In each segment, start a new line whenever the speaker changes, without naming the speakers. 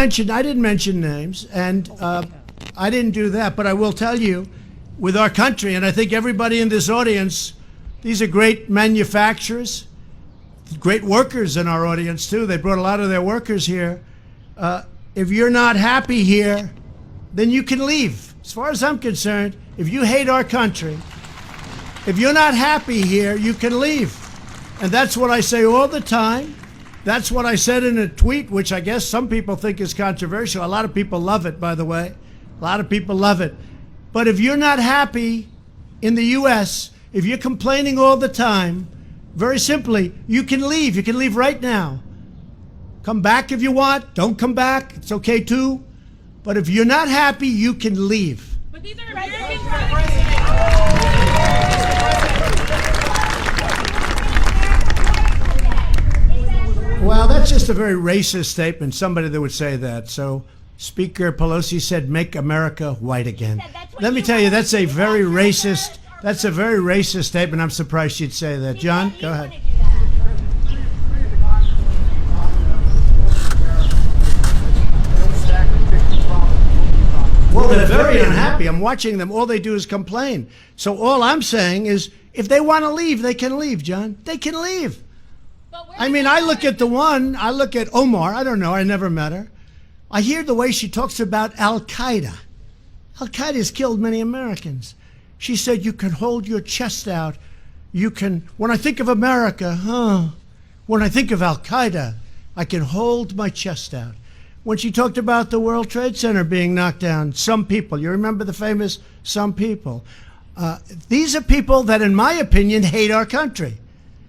didn't mention names, and I didn't do that, but I will tell you, with our country, and I think everybody in this audience, these are great manufacturers, great workers in our audience too. They brought a lot of their workers here. If you're not happy here, then you can leave. As far as I'm concerned, if you hate our country, if you're not happy here, you can leave. And that's what I say all the time. That's what I said in a tweet, which I guess some people think is controversial. A lot of people love it, by the way. A lot of people love it. But if you're not happy in the U.S., if you're complaining all the time, very simply, you can leave. You can leave right now. Come back if you want. Don't come back. It's okay too. But if you're not happy, you can leave.
But these are American
Well, that's just a very racist statement. Somebody that would say that. So Speaker Pelosi said, "Make America white again." Let me tell you, that's a very racist. That's a very racist statement. I'm surprised she'd say that. John, go ahead. Well, they're very unhappy. I'm watching them. All they do is complain. So all I'm saying is, if they want to leave, they can leave, John. They can leave. I mean, I look at Omar. I don't know. I never met her. I hear the way she talks about Al-Qaeda. Al-Qaeda has killed many Americans. She said, you can hold your chest out. You can, when I think of America, when I think of Al-Qaeda, I can hold my chest out. When she talked about the World Trade Center being knocked down, some people, you remember the famous some people. These are people that, in my opinion, hate our country.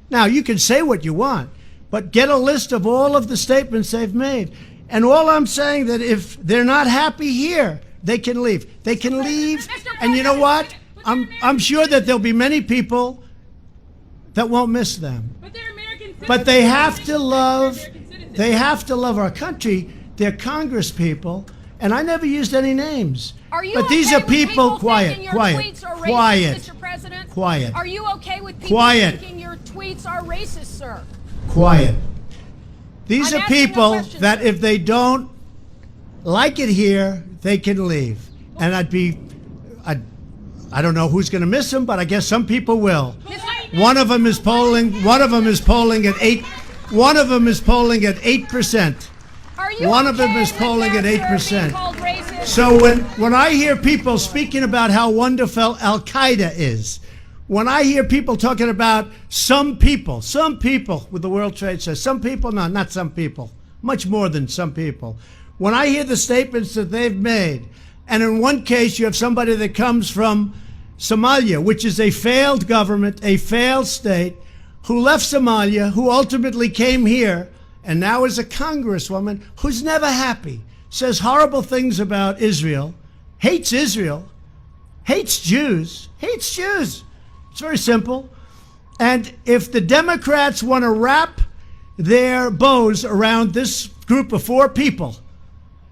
Now, you can say what you want, but get a list of all of the statements they've made. And all I'm saying that if they're not happy here, they can leave. They can leave. And you know what? I'm sure that there'll be many people that won't miss them. But they have to love our country. They're Congress people, and I never used any names. But these are people, quiet.
Mr. President?
Quiet.
Are you okay with people thinking your tweets are racist, sir?
Quiet. These are people that if they don't like it here, they can leave. And I don't know who's going to miss them, but I guess some people will. One of them is polling at 8%. One of them is polling at 8%. So when I hear people speaking about how wonderful Al-Qaeda is, when I hear people talking about some people with the World Trade Center, some people, no, not some people, much more than some people. When I hear the statements that they've made, and in one case you have somebody that comes from Somalia, which is a failed government, a failed state, who left Somalia, who ultimately came here, and now is a congresswoman who's never happy, says horrible things about Israel, hates Jews, hates Jews. It's very simple. And if the Democrats want to wrap their bows around this group of 4 people,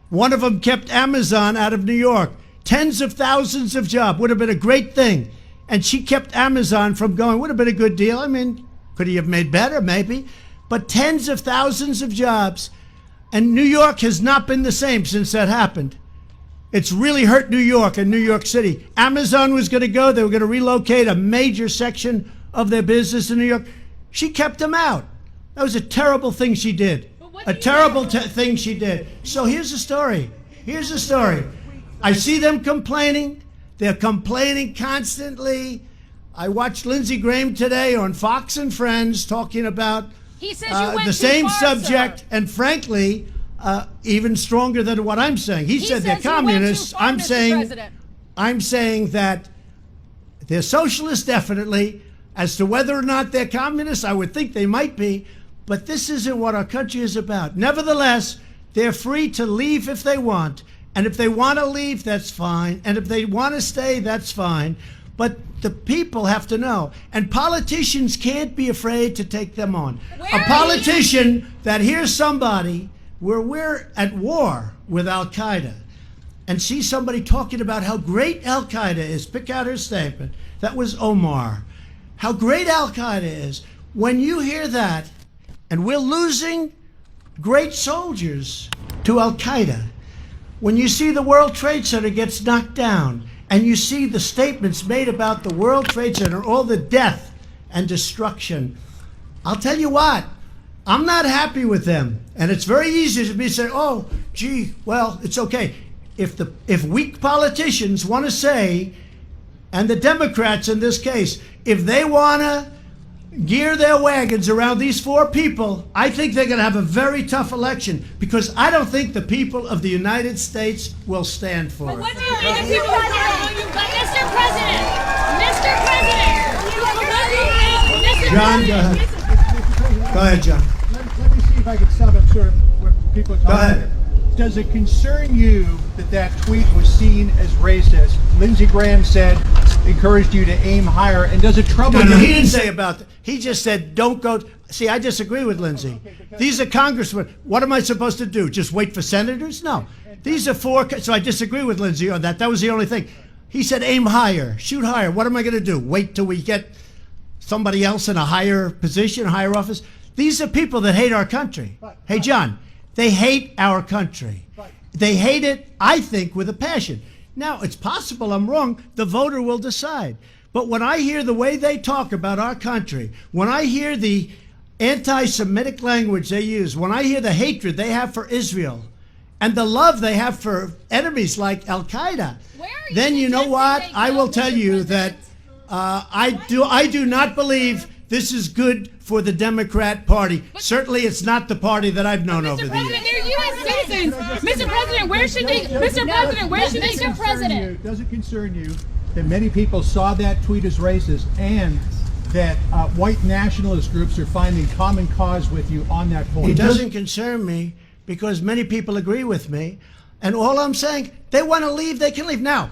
one of them kept Amazon out of New York, tens of thousands of jobs, would have been a great thing. And she kept Amazon from going, would have been a good deal. I mean, could he have made better? Maybe. But tens of thousands of jobs. And New York has not been the same since that happened. It's really hurt New York and New York City. Amazon was going to go. They were going to relocate a major section of their business in New York. She kept them out. That was a terrible thing she did. A terrible thing she did. So here's the story. Here's the story. I see them complaining. They're complaining constantly. I watched Lindsey Graham today on Fox and Friends talking about the same subject, and frankly, even stronger than what I'm saying. He said they're communists. I'm saying that they're socialists, definitely. As to whether or not they're communists, I would think they might be. But this isn't what our country is about. Nevertheless, they're free to leave if they want. And if they want to leave, that's fine. And if they want to stay, that's fine. But the people have to know. And politicians can't be afraid to take them on. A politician that hears somebody where we're at war with Al-Qaeda and sees somebody talking about how great Al-Qaeda is, pick out her statement. That was Omar. How great Al-Qaeda is. When you hear that, and we're losing great soldiers to Al-Qaeda, when you see the World Trade Center gets knocked down, and you see the statements made about the World Trade Center, all the death and destruction, I'll tell you what, I'm not happy with them. And it's very easy to be say, oh, gee, well, it's okay. If weak politicians want to say, and the Democrats in this case, if they want to gear their wagons around these four people, I think they're going to have a very tough election, because I don't think the people of the United States will stand for it.
What do you mean the people of Mr. President? Mr. President!
John, go ahead. Go ahead, John.
Let me see if I can sum up sort of what people are talking
Go ahead.
about. Does it concern you that tweet was seen as racist? Lindsey Graham said, encouraged you to aim higher, and does it trouble you?
No, he didn't say about that. He just said, don't go. See, I disagree with Lindsey. These are congressmen. What am I supposed to do? Just wait for senators? No. These are four. So I disagree with Lindsey on that. That was the only thing. He said, aim higher, shoot higher. What am I going to do? Wait till we get somebody else in a higher position, a higher office? These are people that hate our country. Hey, John, they hate our country. They hate it, I think, with a passion. Now, it's possible I'm wrong. The voter will decide. But when I hear the way they talk about our country, when I hear the anti-Semitic language they use, when I hear the hatred they have for Israel, and the love they have for enemies like Al-Qaeda, then you know what? I will tell you that I do not believe this is good for the Democrat Party. Certainly, it's not the party that I've known over the years.
They're U.S. citizens. Mr. President, where should they? Mr. President, where should they? Mr. President.
Does it concern you that many people saw that tweet as racist, and that white nationalist groups are finding common cause with you on that point?
It doesn't concern me, because many people agree with me. And all I'm saying, they want to leave, they can leave. Now,